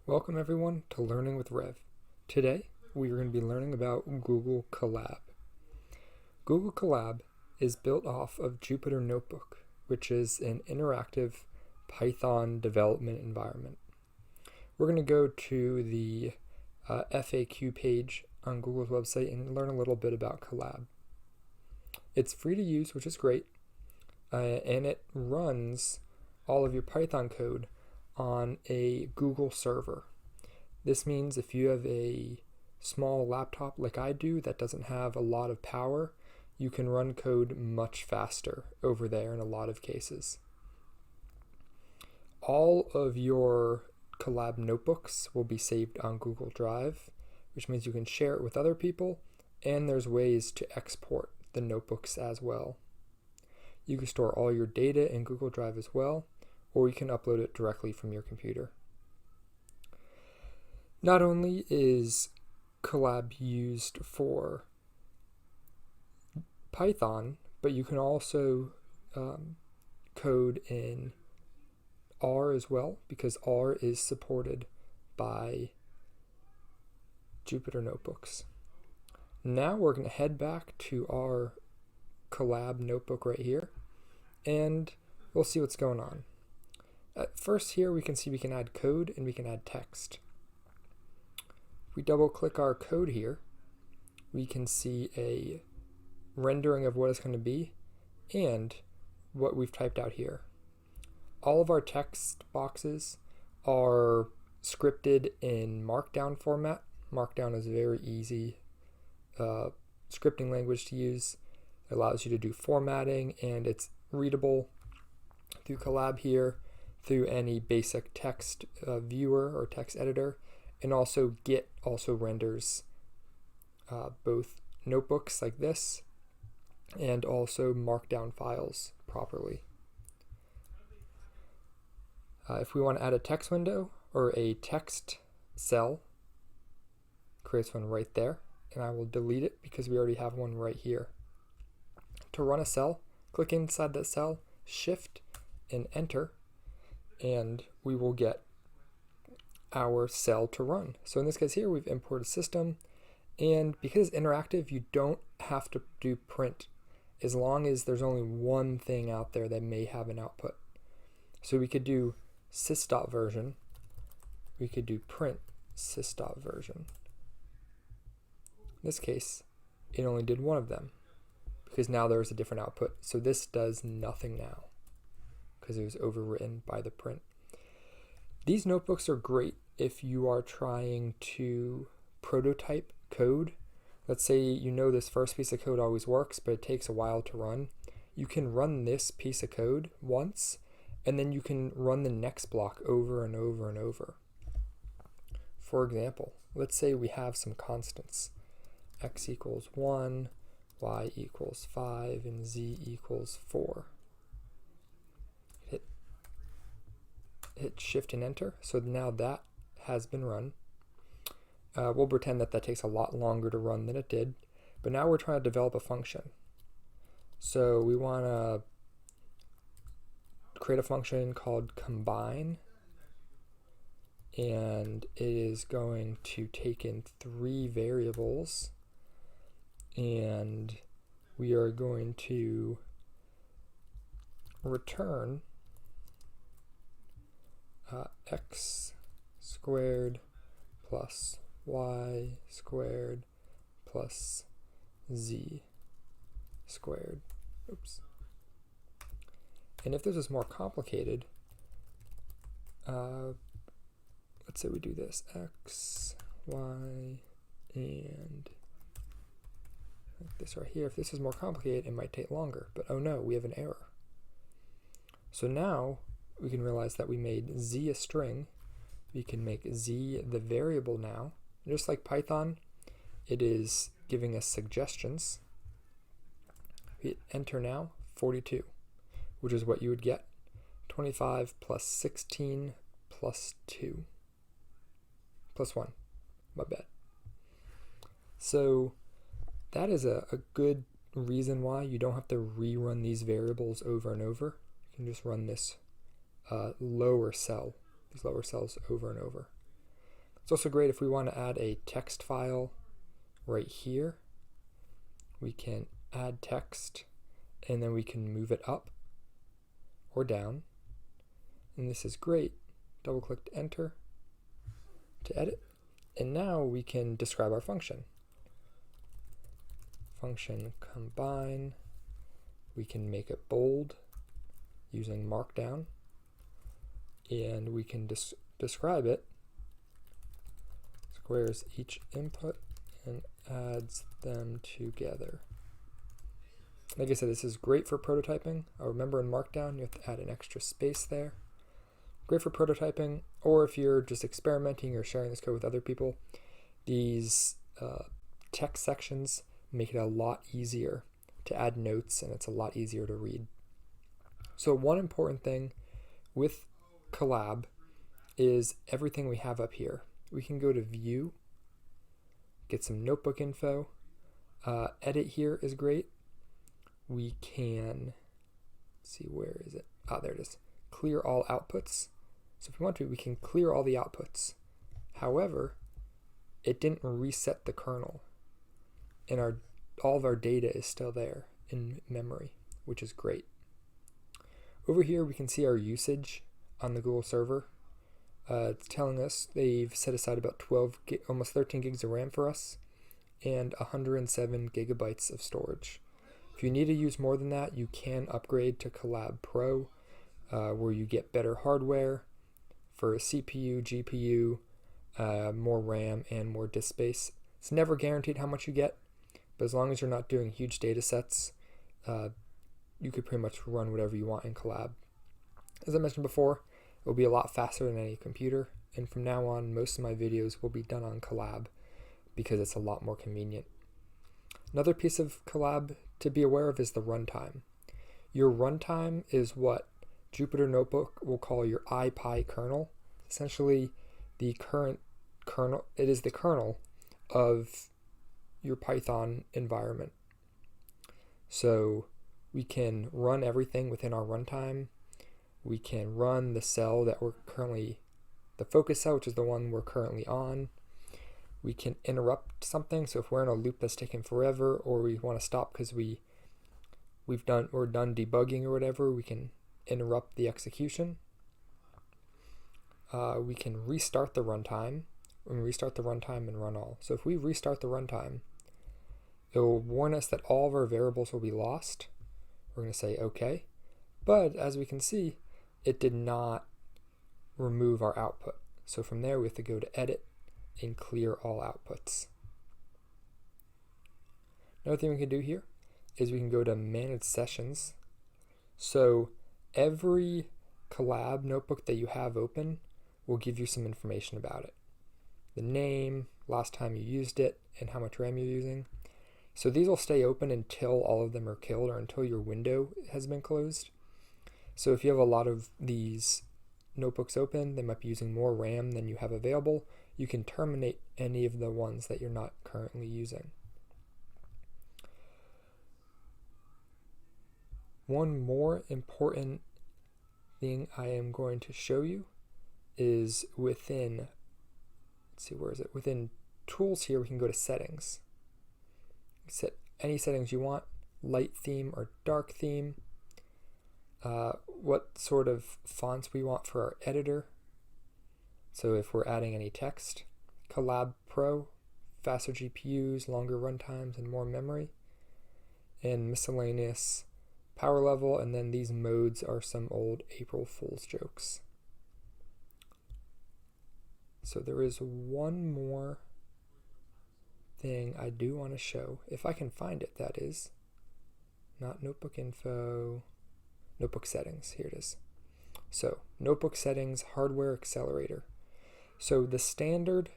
Welcome everyone to Learning with Rev. Today we are going to be learning about Google Colab. Google Colab is built off of Jupyter Notebook, which is an interactive Python development environment. We're going to go to the FAQ page on Google's website and learn a little bit about Colab. It's free to use, which is great, and it runs all of your Python code on a Google server. This means if you have a small laptop like I do that doesn't have a lot of power, you can run code much faster over there in a lot of cases. All of your Colab notebooks will be saved on Google Drive, which means you can share it with other people, and there's ways to export the notebooks as well. You can store all your data in Google Drive as well, or you can upload it directly from your computer. Not only is Colab used for Python, but you can also code in R as well, because R is supported by Jupyter Notebooks. Now we're going to head back to our Colab notebook right here, and we'll see what's going on. First here we can see we can add code and we can add text. If we double click our code here, we can see a rendering of what it's going to be and what we've typed out here. All of our text boxes are scripted in Markdown format. Markdown is a very easy scripting language to use. It allows you to do formatting, and it's readable through Colab here, through any basic text viewer or text editor, and also Git also renders both notebooks like this and also Markdown files properly. If we want to add a text window or a text cell, creates one right there, and I will delete it because we already have one right here. To run a cell, click inside that cell, Shift and Enter, and we will get our cell to run. So in this case here, we've imported system, and because it's interactive, you don't have to do print as long as there's only one thing out there that may have an output. So we could do sys.version, we could do print sys.version. In this case, it only did one of them because now there's a different output. So this does nothing now because it was overwritten by the print. These notebooks are great if you are trying to prototype code. Let's say you know this first piece of code always works, but it takes a while to run. You can run this piece of code once, and then you can run the next block over and over and over. For example, let's say we have some constants. X equals 1, y equals 5, and z equals 4. Hit Shift and Enter. So now that has been run. We'll pretend that that takes a lot longer to run than it did, but now we're trying to develop a function. So we want to create a function called combine, and it is going to take in 3 variables, and we are going to return x squared plus y squared plus z squared. Oops. And if this was more complicated, let's say we do this x, y, and like this right here. If this is more complicated, it might take longer, but oh no, we have an error. So now we can realize that we made z a string. We can make z the variable now. Just like Python, it is giving us suggestions. We hit enter now, 42, which is what you would get. 25 plus 16 plus 2. Plus 1, my bad. So that is a good reason why you don't have to rerun these variables over and over. You can just run this lower cell, these lower cells over and over. It's also great if we want to add a text file right here. We can add text and then we can move it up or down. And this is great. Double click enter to edit. And now we can describe our function. Function combine. We can make it bold using markdown. And we can describe it. Squares each input and adds them together. Like I said, this is great for prototyping. Remember in Markdown, you have to add an extra space there. Great for prototyping, or if you're just experimenting or sharing this code with other people, these text sections make it a lot easier to add notes, and it's a lot easier to read. So one important thing with Colab is everything we have up here. We can go to View, get some notebook info. Edit here is great. We can, see, where is it? There it is. Clear all outputs. So if we want to, we can clear all the outputs. However, it didn't reset the kernel, and all of our data is still there in memory, which is great. Over here, we can see our usage on the Google server. It's telling us they've set aside about almost 13 gigs of RAM for us and 107 gigabytes of storage. If you need to use more than that, you can upgrade to Colab Pro, where you get better hardware for a CPU, GPU, more RAM, and more disk space. It's never guaranteed how much you get, but as long as you're not doing huge data sets, you could pretty much run whatever you want in Colab. As I mentioned before, it will be a lot faster than any computer, and from now on, most of my videos will be done on Colab because it's a lot more convenient. Another piece of Colab to be aware of is the runtime. Your runtime is what Jupyter Notebook will call your IPy kernel. Essentially, the current kernel, it is the kernel of your Python environment. So we can run everything within our runtime. We can run the cell that we're currently, the focus cell, which is the one we're currently on. We can interrupt something. So if we're in a loop that's taking forever, or we want to stop because we're done debugging or whatever, we can interrupt the execution. We can restart the runtime. And run all. So if we restart the runtime, it will warn us that all of our variables will be lost. We're going to say OK. But as we can see, it did not remove our output. So from there, we have to go to Edit and clear all outputs. Another thing we can do here is we can go to Manage Sessions. So every Colab notebook that you have open will give you some information about it. The name, last time you used it, and how much RAM you're using. So these will stay open until all of them are killed or until your window has been closed. So if you have a lot of these notebooks open, they might be using more RAM than you have available. You can terminate any of the ones that you're not currently using. One more important thing I am going to show you is within, let's see, where is it? Within Tools here, we can go to Settings. Set any settings you want, light theme or dark theme, what sort of fonts we want for our editor. So if we're adding any text, Colab Pro, faster GPUs, longer runtimes, and more memory, and miscellaneous power level, and then these modes are some old April Fool's jokes. So there is one more thing I do want to show, if I can find it, that is. Not notebook info, notebook settings, here it is. So notebook settings, hardware accelerator. So the standard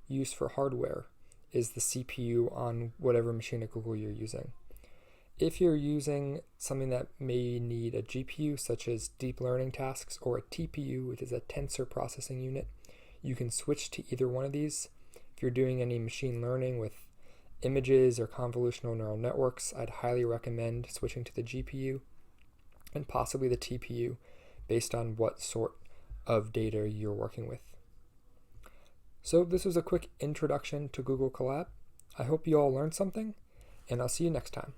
use for hardware is the CPU on whatever machine at Google you're using. If you're using something that may need a GPU, such as deep learning tasks, or a TPU, which is a tensor processing unit, you can switch to either one of these. If you're doing any machine learning with images or convolutional neural networks, I'd highly recommend switching to the GPU and possibly the TPU based on what sort of data you're working with. So this was a quick introduction to Google Colab. I hope you all learned something, and I'll see you next time.